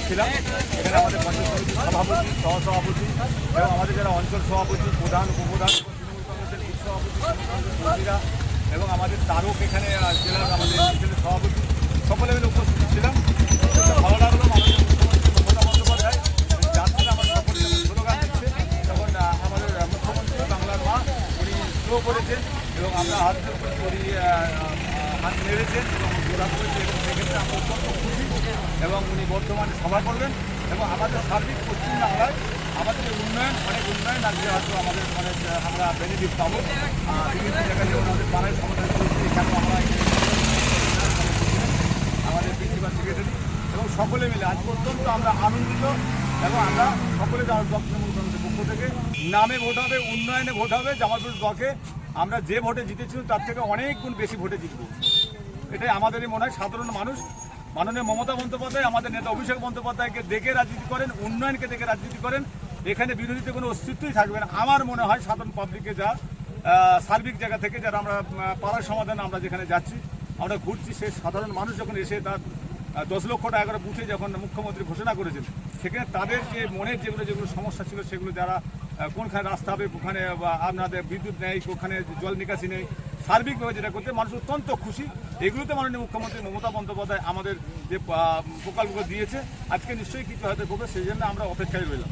ছিলাম। এখানে আমাদের পঞ্চায়েত সমিতির সভাপতি, সহসভাপতি এবং আমাদের যারা অঞ্চল সভাপতি, প্রধান, উপপ্রধান, তৃণমূল কংগ্রেসের বুথ সভাপতি, কর্মীরা এবং আমাদের তারক এখানে জেলার আমাদের অঞ্চলের সভাপতি সকলে মিলে উপস্থিত ছিলাম। ভালো লাগলো মাননীয় মুখ্যমন্ত্রী মমতা বন্দ্যোপাধ্যায় যাচ্ছেন আমার সকলে যখন স্লোগান দিচ্ছে তখন আমাদের মুখ্যমন্ত্রী বাংলার মা উনি স্লো করেছেন এবং আমরা হাত নেড়েছেন এবং জোড়া করেছেন এবং সেক্ষেত্রে আমরা অত্যন্ত খুশি এবং উনি বর্তমানে সভা করবেন এবং আমাদের সার্বিক পশ্চিমবাংলায় আমাদের উন্নয়ন অনেক উন্নয়ন আজকে হয়তো আমাদের মানে আমরা বেনিফিট পাবো। বিভিন্ন জায়গায় যেমন আমাদের পাড়ায় সমাধান করেছি এখানেও আমরা আমাদের প্রিন্সিপাল সেক্রেটারি এবং সকলে মিলে আজ পর্যন্ত আমরা আনন্দিত এবং আমরা সকলে তৃণমূল কংগ্রেসের পক্ষ থেকে নামে ভোট হবে, উন্নয়নে ভোট হবে। জামালপুর ব্লকে আমরা যে ভোটে জিতেছিলাম তার থেকে অনেক গুণ বেশি ভোটে জিতব, এটাই আমাদেরই মনে হয়। সাধারণ মানুষ মাননীয় মমতা বন্দ্যোপাধ্যায় আমাদের নেতা অভিষেক বন্দ্যোপাধ্যায়কে দেখে রাজনীতি করেন, উন্নয়নকে দেখে রাজনীতি করেন, এখানে বিরোধীতে কোনো অস্তিত্বই থাকবে না। আমার মনে হয় সাধারণ পাবলিকে যা সার্বিক জায়গা থেকে যারা আমরা পাড়ার সমাধান আমরা যেখানে যাচ্ছি আমরা ঘুরছি, সে সাধারণ মানুষ যখন এসে তার 10 লক্ষ টাকা করে বুথে যখন মুখ্যমন্ত্রী ঘোষণা করেছেন সেখানে তাদের যে মনের যেগুলো সমস্যা ছিল সেগুলো যারা কোনখানে রাস্তা হবে, ওখানে আপনাদের বিদ্যুৎ নেই, ওখানে জল নিকাশি নেই, সার্বিকভাবে যেটা করতে মানুষ অত্যন্ত খুশি। এগুলোতে মাননীয় মুখ্যমন্ত্রী মমতা বন্দ্যোপাধ্যায় আমাদের যে প্রকল্পগুলো দিয়েছে আজকে নিশ্চয়ই কিছু হয়তো করবে, সেই জন্য আমরা অপেক্ষায় রইলাম।